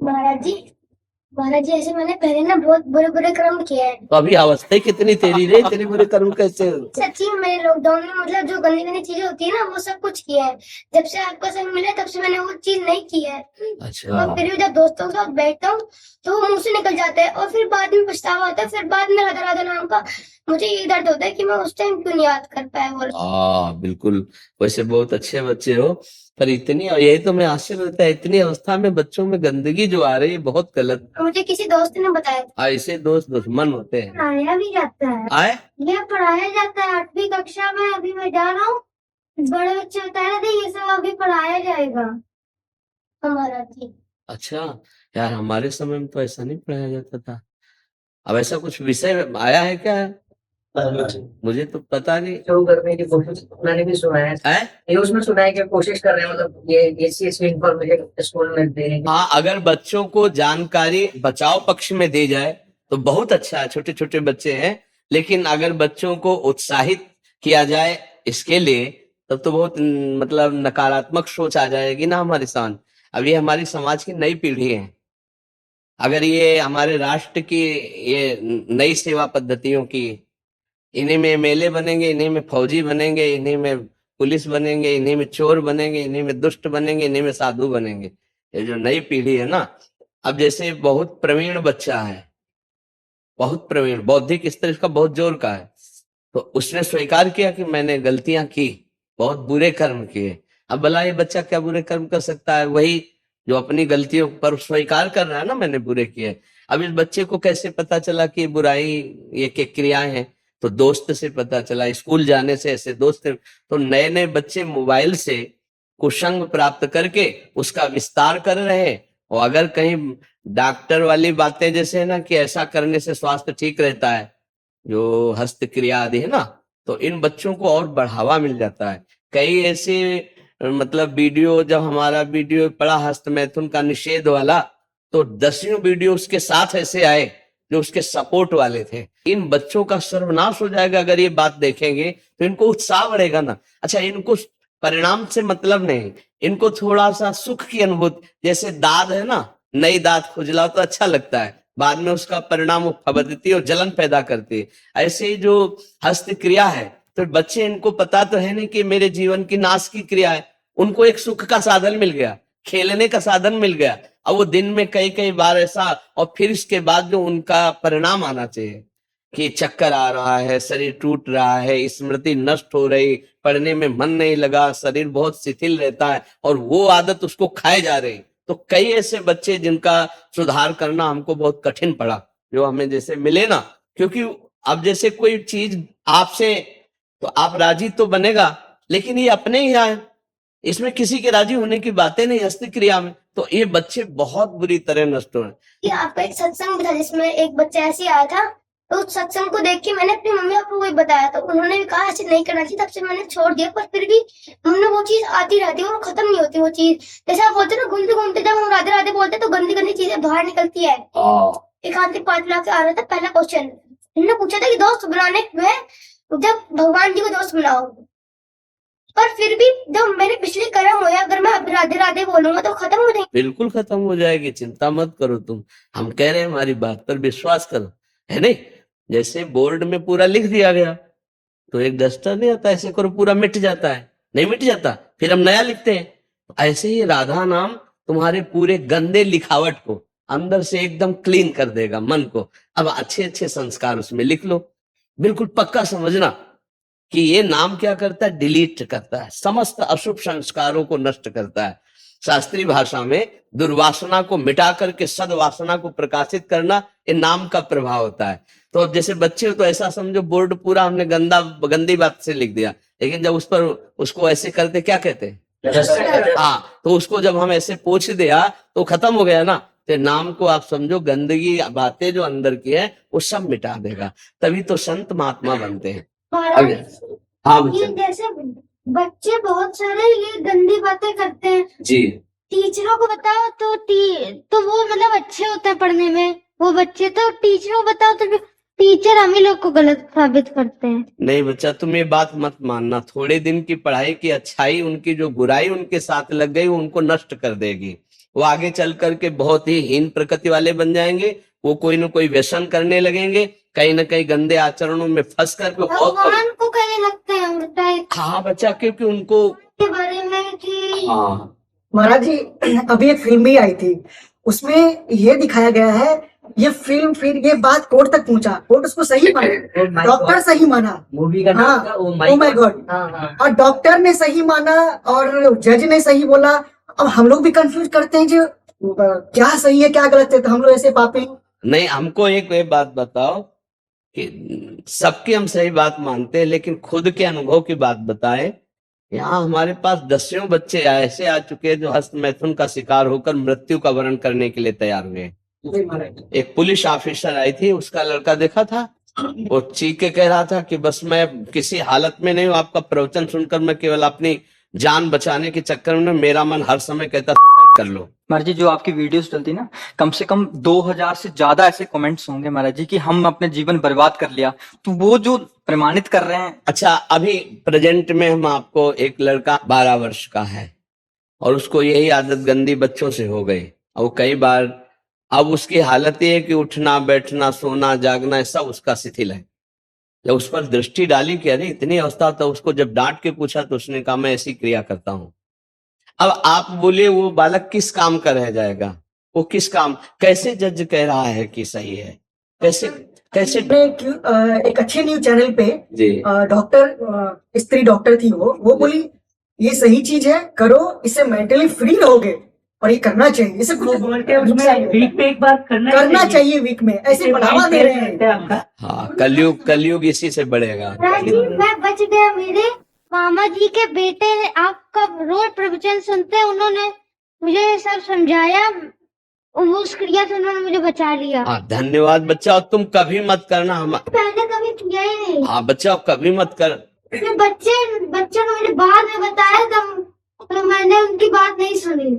महाराज जी, महाराज जी, ऐसे मैंने पहले ना बहुत बुरे बुरे कर्म किए हैं। तो अभी अवस्था ही कितनी तेरी रे, इतने बुरे कर्म कैसे हो? सच्ची मैंने लॉकडाउन में मतलब जो गंदी गंदी चीजें होती है ना वो सब कुछ किया है। जब से आपका संग मिला तब से मैंने वो चीज नहीं की है। अच्छा। और फिर भी जब दोस्तों के साथ बैठता हूँ तो वो मुंह से निकल जाता है और फिर बाद में पछतावा होता है। फिर बाद में राधा राधा नाम का मुझे ये दर्द होता है कि मैं उस टाइम क्यों नहीं याद कर पाया वो। बिल्कुल। वैसे बहुत अच्छे बच्चे हो, पर इतनी, और यही तो मैं आश्चर्य होता है, इतनी अवस्था में बच्चों में गंदगी जो आ रही है, बहुत गलत। मुझे किसी दोस्त ने बताया था। ऐसे दोस्त दुश्मन होते हैं। पढ़ाया भी जाता है। आए ये पढ़ाया जाता है 8वीं कक्षा में, अभी मैं जा रहा हूँ। बड़े बच्चे बता रहे थे ये सब अभी पढ़ाया जाएगा हमारा जी। अच्छा। यार हमारे समय में तो ऐसा नहीं पढ़ाया जाता था। अब ऐसा कुछ विषय आया है क्या? मुझे तो पता नहीं। शुरू करने की कोशिश मैंने भी सुना है। ये उसमें सुना है कि कोशिश कर रहे हैं, मतलब ये चीज इंफॉर्मेशन स्कूल में देने की। हाँ, अगर बच्चों को जानकारी बचाव पक्ष में दी जाए तो बहुत अच्छा है। छोटे छोटे बच्चे हैं, लेकिन अगर बच्चों को उत्साहित किया जाए इसके लिए, तब तो बहुत मतलब नकारात्मक सोच आ जाएगी ना हमारे साथ। अब ये हमारी समाज की नई पीढ़ी है। अगर ये हमारे राष्ट्र की ये नई सेवा पद्धतियों की, इन्हीं में एमएलए बनेंगे, इन्हीं में फौजी बनेंगे, इन्हीं में पुलिस बनेंगे, इन्हीं में चोर बनेंगे, इन्हीं में दुष्ट बनेंगे, इन्हीं में साधु बनेंगे। ये जो नई पीढ़ी है ना, अब जैसे बहुत प्रवीण बच्चा है, बहुत प्रवीण, बौद्धिक स्तर इसका बहुत जोर का है, तो उसने स्वीकार किया कि मैंने गलतियां की, बहुत बुरे कर्म किए। अब भला ये बच्चा क्या बुरे कर्म कर सकता है? वही जो अपनी गलतियों पर स्वीकार कर रहा है ना, मैंने बुरे किए। अब इस बच्चे को कैसे पता चला कि बुराई ये क्या क्रियाएं हैं? तो दोस्त से पता चला, स्कूल जाने से ऐसे दोस्त। तो नए नए बच्चे मोबाइल से कुसंग प्राप्त करके उसका विस्तार कर रहे हैं। और अगर कहीं डॉक्टर वाली बातें जैसे है ना कि ऐसा करने से स्वास्थ्य ठीक रहता है, जो हस्त क्रिया आदि है ना, तो इन बच्चों को और बढ़ावा मिल जाता है। कई ऐसे मतलब वीडियो, जब हमारा वीडियो पड़ा हस्त मैथुन का निषेध वाला, तो 10 वीडियो उसके साथ ऐसे आए जो उसके सपोर्ट वाले थे। इन बच्चों का सर्वनाश हो जाएगा अगर ये बात देखेंगे, तो इनको उत्साह बढ़ेगा ना। अच्छा, इनको परिणाम से मतलब नहीं, इनको थोड़ा सा सुख की अनुभूति, जैसे दाद है ना, नई दाद खुजलाओ तो अच्छा लगता है, बाद में उसका परिणाम वो फबदती और जलन पैदा करती है। ऐसे ही जो हस्त क्रिया है, तो बच्चे, इनको पता तो है नहीं कि मेरे जीवन की नाश की क्रिया है, उनको एक सुख का साधन मिल गया, खेलने का साधन मिल गया। अब वो दिन में कई कई बार ऐसा, और फिर इसके बाद जो उनका परिणाम आना चाहिए कि चक्कर आ रहा है, शरीर टूट रहा है, स्मृति नष्ट हो रही, पढ़ने में मन नहीं लगा, शरीर बहुत शिथिल रहता है, और वो आदत उसको खाए जा रही। तो कई ऐसे बच्चे जिनका सुधार करना हमको बहुत कठिन पड़ा, जो हमें जैसे मिले ना। क्योंकि अब जैसे कोई चीज आपसे, तो आप राजी तो बनेगा, लेकिन ये अपने ही आए, इसमें किसी के राजी होने की बातें नहीं हस्त क्रिया में। तो ये बच्चे बहुत बुरी तरह नष्ट हो रहे हैं। कि आपका एक सत्संग था जिसमें एक बच्चा ऐसे आया था, तो उस सत्संग को देख के मैंने अपनी मम्मी पापा को भी बताया, तो उन्होंने भी कहा ऐसे नहीं करना चाहिए। तब से मैंने छोड़ दिया, पर फिर भी हमने वो चीज आती रहती है और खत्म नहीं होती वो चीज। जैसे आप बोलते ना, घूमते घूमते जब हम राधे राधे बोलते तो गंदी गंदी चीजें बाहर निकलती है। एक आंटी पाटला के आ रहा था, पहला क्वेश्चन उन्होंने पूछा था कि दोस्त बनाने में जब भगवान जी को दोस्त बनाओ, पर फिर भी जब मेरे पिछले कर्म हुए, अगर मैं अब राधे राधे बोलूंगा तो खत्म हो जाएंगे। बिल्कुल खत्म हो जाएगी, चिंता मत करो तुम। हम कह रहे हैं हमारी बात पर विश्वास करो, है नहीं? जैसे बोर्ड में पूरा लिख दिया गया, तो एक डस्टर नहीं आता, ऐसे करो पूरा मिट जाता है, नहीं मिट जाता, फिर हम नया लिखते हैं। ऐसे ही राधा नाम तुम्हारे पूरे गंदे लिखावट को अंदर से एकदम क्लीन कर देगा, मन को। अब अच्छे अच्छे संस्कार उसमें लिख लो, बिल्कुल पक्का समझना कि ये नाम क्या करता है, डिलीट करता है, समस्त अशुभ संस्कारों को नष्ट करता है। शास्त्रीय भाषा में दुर्वासना को मिटा करके सद्वासना को प्रकाशित करना, ये नाम का प्रभाव होता है। तो अब जैसे बच्चे हो तो ऐसा समझो बोर्ड पूरा हमने गंदी बात से लिख दिया, लेकिन जब उस पर उसको ऐसे करते क्या कहते हैं, हाँ, तो उसको जब हम ऐसे पोंछ दिया तो खत्म हो गया ना। तो नाम को आप समझो गंदगी बातें जो अंदर की है वो सब मिटा देगा, तभी तो संत महात्मा बनते हैं। हाँ ये बच्चा जैसे बच्चे बहुत सारे ये गंदी बातें करते हैं, जी। टीचरों को बताओ तो वो मतलब अच्छे होते हैं पढ़ने में वो बच्चे, तो टीचरों को बताओ तो टीचर हम ही लोग को गलत साबित करते हैं। नहीं बच्चा, तुम ये बात मत मानना, थोड़े दिन की पढ़ाई की अच्छाई, उनकी जो बुराई उनके साथ लग गई वो उनको नष्ट कर देगी। वो आगे चल करके बहुत ही हीन प्रकृति वाले बन जाएंगे। वो कोई ना कोई व्यसन करने लगेंगे, कहीं ना कहीं गंदे आचरणों में फंस करके बहुत भगवान को कहने लगते हैं उल्टा हाँ बच्चा, क्योंकि उनको के बारे में कि हाँ महाराज जी, अभी एक फिल्म भी आई थी, उसमें ये दिखाया गया है, ये फिल्म फिर ये बात कोर्ट तक पहुंचा, कोर्ट उसको सही माना, डॉक्टर सही माना, मूवी का हाँ, नाम था ओ ओ माय गॉड, हाँ हाँ और डॉक्टर ने सही माना और जज ने सही बोला। अब हम लोग भी कंफ्यूज करते हैं जो क्या सही है क्या गलत है, तो हम लोग ऐसे पापी। नहीं। हमको एक ये बात बताओ कि सबकी हम सही बात मानते हैं, लेकिन खुद के अनुभव की बात बताएं। यहाँ हमारे पास दसियों बच्चे ऐसे आ चुके हैं जो हस्त मैथुन का शिकार होकर मृत्यु का वरण करने के लिए तैयार हुए हैं। जी महाराज। एक पुलिस ऑफिसर आई थी, उसका लड़का देखा था, वो चीख के कह रहा था कि बस मैं किसी हालत में नहीं हूँ, आपका प्रवचन सुनकर मैं केवल अपनी जान बचाने के चक्कर में, मेरा मन हर समय कहता सुसाइड कर लो। महाराज जी, जो आपकी वीडियोस डलती ना, कम से कम 2000 से ज्यादा ऐसे कमेंट्स होंगे महाराज जी कि हम अपने जीवन बर्बाद कर लिया, तो वो जो प्रमाणित कर रहे हैं। अच्छा, अभी प्रेजेंट में हम आपको, एक लड़का 12 वर्ष का है और उसको यही आदत गंदी बच्चों से हो गई, और वो कई बार, अब उसकी हालत ये है कि उठना बैठना सोना जागना सब उसका शिथिल है। जब उस पर दृष्टि डाली कि अरे इतनी अवस्था, तो उसको जब डांट के पूछा तो उसने कहा मैं ऐसी क्रिया करता हूं। अब आप बोले वो बालक किस काम का रह जाएगा, वो किस काम, कैसे जज कह रहा है कि सही है, कैसे कैसे एक अच्छे न्यूज चैनल पे जी डॉक्टर, स्त्री डॉक्टर थी, वो बोली ये सही चीज है, करो, इससे मेंटली फ्री रहोगे और ये करना चाहिए, इसे वीक पे एक बार करना चाहिए, वीक में ऐसे बढ़ावा दे रहे हैं। हाँ, कलयुग इसी से बढ़ेगा। राजी मैं बच गया। मेरे मामा जी के बेटे ने आपका रोज प्रवचन सुनते हैं, उन्होंने मुझे ये सब समझाया, उस क्रिया से उन्होंने मुझे बचा लिया। हाँ धन्यवाद बच्चा, और तुम कभी मत करना, हम पहले कभी किया ही नहीं। हाँ बच्चा कभी मत कर। ये बच्चों को मुझे बाद में बताया तो मैंने उनकी बात नहीं सुनी।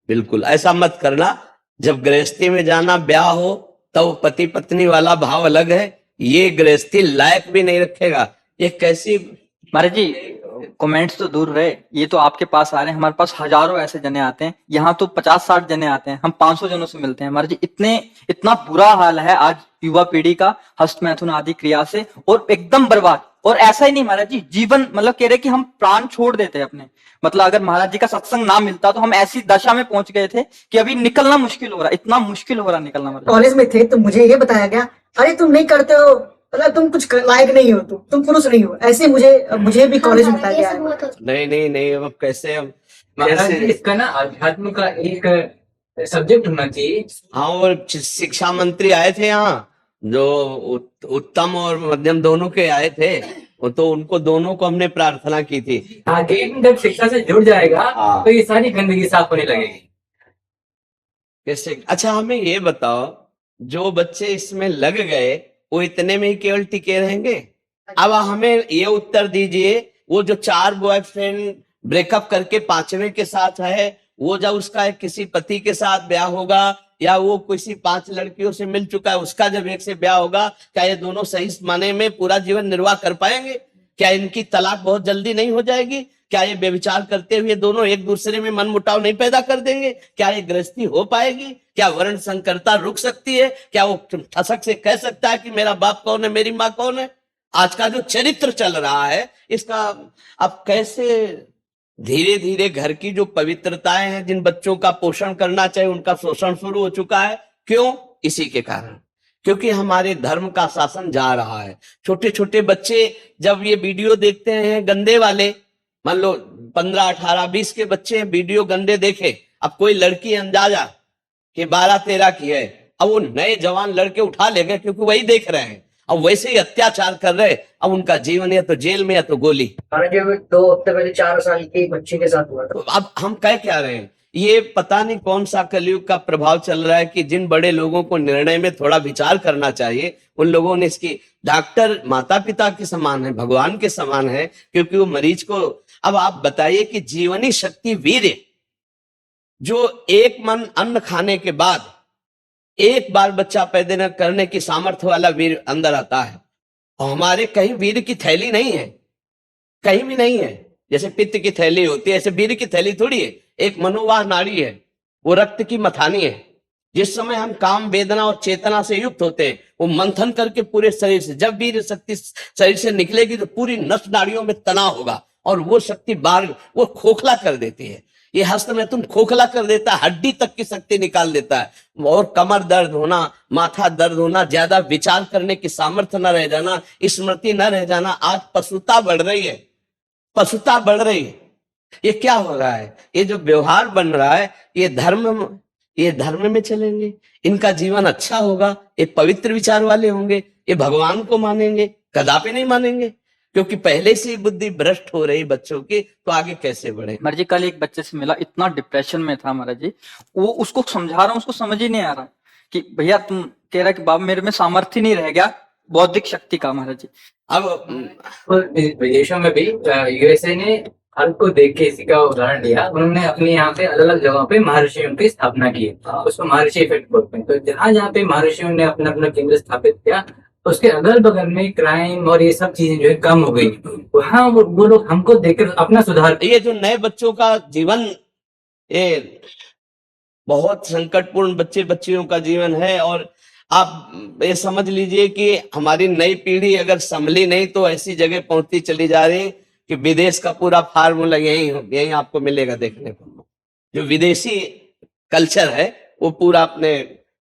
बिल्कुल ऐसा मत करना। जब गृहस्थी में जाना, ब्याह हो, तब पति पत्नी वाला भाव अलग है, ये गृहस्थी लायक भी नहीं रखेगा। ये कैसी महाराज जी, कमेंट्स तो दूर रहे, ये तो आपके पास आ रहे हैं, हमारे पास हजारों ऐसे जने आते हैं, यहाँ तो 50-60 जने आते हैं, हम 500 जनों से मिलते हैं महाराज जी। इतना बुरा हाल है आज युवा पीढ़ी का हस्त मैथुन आदि क्रिया से, और एकदम बर्बाद। और ऐसा ही नहीं महाराज जी, जीवन मतलब कह रहे कि हम प्राण छोड़ देते हैं अपने, मतलब अगर महाराज जी का सत्संग ना मिलता तो हम ऐसी दशा में पहुंच गए थे कि अभी निकलना मुश्किल हो रहा, इतना मुश्किल हो रहा निकलना। महाराज कॉलेज में थे तो मुझे ये बताया गया, अरे तुम नहीं करते हो, मतलब तुम कुछ लायक नहीं हो, तुम पुरुष नहीं हो, ऐसे मुझे भी कॉलेज में बताया गया है। नहीं अब कैसे हम महाराज जी, इसका ना अध्यात्म का एक सब्जेक्ट होना चाहिए। हाँ, और शिक्षा मंत्री आए थे यहाँ, जो उत्तम और मध्यम दोनों के आए थे, वो तो उनको दोनों को हमने प्रार्थना की थी। आगे जब शिक्षा से जुड़ जाएगा हाँ। तो ये सारी गंदगी साफ होने लगेगी। कैसे? अच्छा हमें ये बताओ, जो बच्चे इसमें लग गए वो इतने में ही केवल टिके रहेंगे? अब हमें ये उत्तर दीजिए, वो जो 4 बॉयफ्रेंड ब्रेकअप करके 5वें के साथ है, वो जब उसका किसी पति के साथ ब्याह होगा, या वो किसी 5 लड़कियों से मिल चुका है, उसका जब एक से ब्याह होगा, क्या ये दोनों सही माने में पूरा जीवन निर्वाह कर पाएंगे? क्या इनकी तलाक बहुत जल्दी नहीं हो जाएगी? क्या ये व्यभिचार करते हुए दोनों एक दूसरे में मन मुटाव नहीं पैदा कर देंगे? क्या ये गृहस्थी हो पाएगी? क्या वर्ण संकरता रुक सकती है? क्या वो ठसक से कह सकता है कि मेरा बाप कौन है, मेरी माँ कौन है? आज का जो चरित्र चल रहा है, इसका अब कैसे धीरे धीरे घर की जो पवित्रताएं हैं, जिन बच्चों का पोषण करना चाहिए, उनका शोषण शुरू हो चुका है। क्यों? इसी के कारण, क्योंकि हमारे धर्म का शासन जा रहा है। छोटे छोटे बच्चे जब ये वीडियो देखते हैं गंदे वाले, मान लो 15, 18, 20 के बच्चे वीडियो गंदे देखे, अब कोई लड़की अंदाजा कि 12, 13 की है, अब वो नए जवान लड़के उठा ले गए, क्योंकि वही देख रहे हैं, अब वैसे ही अत्याचार कर रहे। अब उनका जीवन या तो जेल में या तो गोली। महाराज जी, 2 हफ्ते पहले 4 साल की बच्ची के साथ हुआ था। तो अब हम कह क्या रहे हैं, ये पता नहीं कौन सा कलयुग का प्रभाव चल रहा है कि जिन बड़े लोगों को निर्णय में थोड़ा विचार करना चाहिए, उन लोगों ने इसकी, डॉक्टर माता पिता के समान है, भगवान के समान है, क्योंकि वो मरीज को, अब आप बताइए कि जीवनी शक्ति वीर्य, जो एक मन अन्न खाने के बाद एक बार बच्चा पैदा करने की सामर्थ्य वाला वीर अंदर आता है, और हमारे कहीं वीर की थैली नहीं है, कहीं भी नहीं है। जैसे पित्त की थैली होती है, ऐसे वीर की थैली थोड़ी है, एक मनोवाह नाड़ी है, वो रक्त की मथानी है। जिस समय हम काम वेदना और चेतना से युक्त होते हैं, वो मंथन करके पूरे शरीर से, जब वीर शक्ति शरीर से निकलेगी तो पूरी नस नाड़ियों में तनाव होगा और वो शक्ति बाहर वो खोखला कर देती है। ये हस्त में तुम खोखला कर देता है, हड्डी तक की शक्ति निकाल देता है, और कमर दर्द होना, माथा दर्द होना, ज्यादा विचार करने की सामर्थ्य न रह जाना, स्मृति न रह जाना। आज पशुता बढ़ रही है, पशुता बढ़ रही है। ये क्या हो रहा है? ये जो व्यवहार बन रहा है, ये धर्म में चलेंगे, इनका जीवन अच्छा होगा, ये पवित्र विचार वाले होंगे, ये भगवान को मानेंगे, कदापि नहीं मानेंगे, क्योंकि पहले से ही बुद्धि भ्रष्ट हो रही बच्चों की, तो आगे कैसे बढ़े। महाराज जी कल एक बच्चे से मिला, इतना डिप्रेशन में था महाराज जी, वो उसको समझा रहा हूँ, उसको समझ ही नहीं आ रहा कि भैया तुम कह रहा कि बाबा मेरे में सामर्थ्य नहीं रह गया बौद्धिक शक्ति का। महाराज जी अब विदेशों में भी यूएसए ने हल को देख के इसी का उदाहरण दिया। उन्होंने अपने यहाँ पे अलग अलग जगहों पे महर्षियों की स्थापना की, उसको महर्षि इफेक्ट बोलते हैं। तो जहाँ जहाँ पे महर्षियों ने अपना अपना केंद्र स्थापित किया, उसके अगल बगल में क्राइम और ये सब चीजें जो है कम हो गई। वहाँ वो लोग हमको देखकर अपना सुधार। ये जो नए बच्चों का जीवन, ये बहुत संकटपूर्ण बच्चे बच्चियों का जीवन है। और आप ये समझ लीजिए कि हमारी नई पीढ़ी अगर संभली नहीं तो ऐसी जगह पहुंचती चली जा रही कि विदेश का पूरा फार्मूला यही आपको मिलेगा देखने को। जो विदेशी कल्चर है वो पूरा अपने,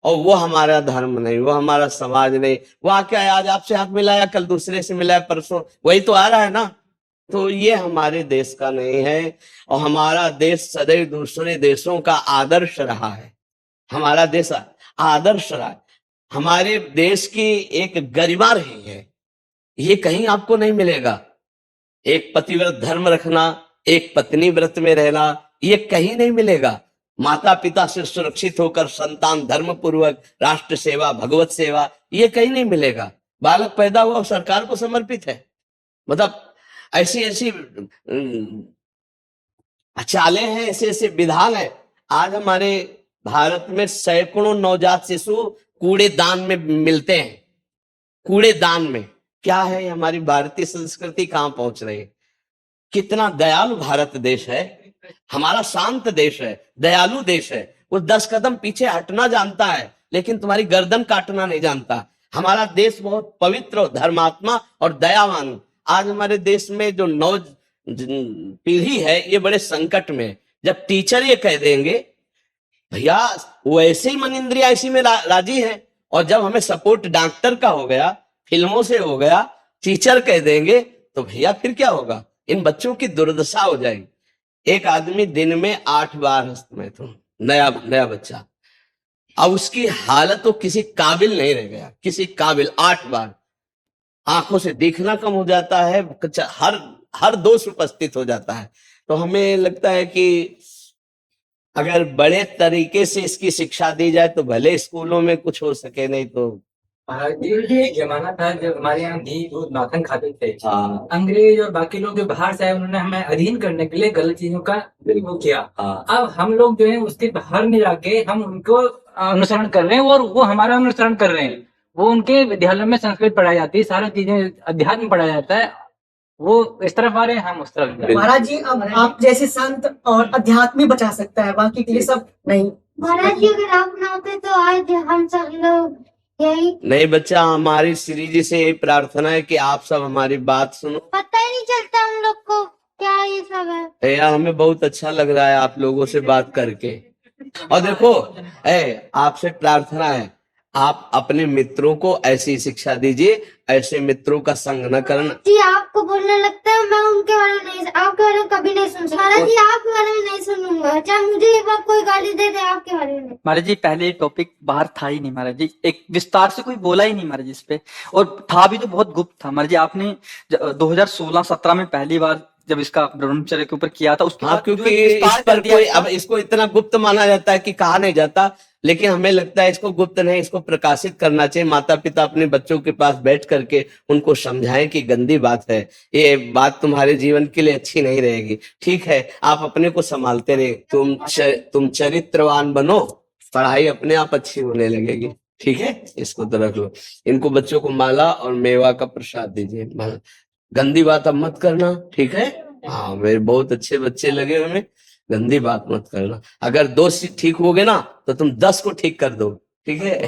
और वो हमारा धर्म नहीं, वो हमारा समाज नहीं। वहां क्या है, आज आपसे हाथ मिलाया, कल दूसरे से मिलाया, परसों वही तो आ रहा है ना। तो ये हमारे देश का नहीं है, और हमारा देश सदैव दूसरे देशों का आदर्श रहा है। हमारा देश आदर्श रहा है, हमारे देश की एक गरिमा रही है, ये कहीं आपको नहीं मिलेगा। एक पतिव्रत धर्म रखना, एक पत्नी व्रत में रहना, ये कहीं नहीं मिलेगा। माता पिता से सुरक्षित होकर संतान धर्म पूर्वक राष्ट्र सेवा, भगवत सेवा, ये कहीं नहीं मिलेगा। बालक पैदा हुआ सरकार को समर्पित है। मतलब ऐसी ऐसी चालें हैं, ऐसे ऐसे विधान है। आज हमारे भारत में सैकड़ों नवजात शिशु कूड़ेदान में मिलते हैं। कूड़ेदान में क्या है, हमारी भारतीय संस्कृति कहाँ पहुंच रही है। कितना दयालु भारत देश है, हमारा शांत देश है, दयालु देश है। वो 10 कदम पीछे हटना जानता है, लेकिन तुम्हारी गर्दन काटना नहीं जानता। हमारा देश बहुत पवित्र, धर्मात्मा और दयावान। आज हमारे देश में जो नव पीढ़ी है ये बड़े संकट में। जब टीचर ये कह देंगे भैया वो ऐसे ही मन इंद्रिया इसी में राजी है, और जब हमें सपोर्ट डॉक्टर का हो गया, फिल्मों से हो गया, टीचर कह देंगे, तो भैया फिर क्या होगा। इन बच्चों की दुर्दशा हो जाएगी। एक आदमी दिन में 8 बार हंसता, मैं तो नया बच्चा, अब उसकी हालत तो किसी काबिल नहीं रह गया, किसी काबिल। 8 बार आंखों से देखना कम हो जाता है, हर दोष उपस्थित हो जाता है। तो हमें लगता है कि अगर बड़े तरीके से इसकी शिक्षा दी जाए तो भले स्कूलों में कुछ हो सके, नहीं तो ये जमाना था जब हमारे यहाँ घी दूध माखन खाते थे। हाँ। अंग्रेज और बाकी लोग जो बाहर से आए उन्होंने हमें अधीन करने के लिए गलत चीजों का वो किया। हाँ। अब हम लोग जो है उसके बाहर नहीं जाके हम उनको अनुसरण कर रहे हैं और वो हमारा अनुसरण कर रहे हैं। वो उनके विद्यालयों में संस्कृत पढ़ाई जाती है, सारी चीजें अध्यात्म पढ़ाया जाता है। वो इस तरफ आ रहे हैं, हम उस तरफ जा रहे हैं। महाराज जी अब आप जैसे संत और अध्यात्म ही बचा सकता है, बाकी के लिए सब नहीं। महाराज जी अगर आप ना होते तो आज हम सब लोग यही। नहीं बच्चा, हमारी श्री जी से यही प्रार्थना है कि आप सब हमारी बात सुनो। पता ही नहीं चलता हम लोग को क्या ये सब है। यार हमें बहुत अच्छा लग रहा है आप लोगों से बात करके। और देखो आपसे प्रार्थना है, आप अपने मित्रों को ऐसी शिक्षा दीजिए, ऐसे मित्रों का संग न करना। जी आपको बोलने लगता है, मैं उनके बारे में नहीं, आपके बारे में कभी नहीं सुन सकता। महाराज जी आपके बारे में नहीं सुनूंगा, चाहे मुझे एक बार कोई गाली दे दे, आपके बारे में। महाराज जी पहले टॉपिक बाहर था ही नहीं महाराज जी, एक विस्तार से कोई बोला ही नहीं महाराज जी इस पे, और था भी तो बहुत गुप्त था। महाराज जी आपने 2016-17 में पहली बार जब इसका ब्रह्मचर्य के ऊपर किया था, उसके बाद क्योंकि जो एक विस्तार इस पर कर दिया कोई, इसका। अब इसको इतना गुप्त माना जाता है कि कहा नहीं जाता, लेकिन हमें लगता है इसको गुप्त नहीं, इसको प्रकाशित करना चाहिए। माता पिता अपने बच्चों के पास बैठ करके उनको समझाएं कि गंदी बात है, ये बात तुम्हारे जीवन के लिए अच्छी नहीं रहेगी। ठीक है, आप अपने को संभालते रहे, तुम चरित्रवान बनो, पढ़ाई अपने आप अच्छी होने लगेगी। ठीक है, इसको तो रख लो। इनको बच्चों को माला और मेवा का प्रसाद दीजिए। गंदी बात अब मत करना, ठीक है। हाँ, मेरे बहुत अच्छे बच्चे लगे हमें, गंदी बात मत करना। अगर 2 ठीक हो गए ना तो तुम 10 को ठीक कर दो, ठीक है।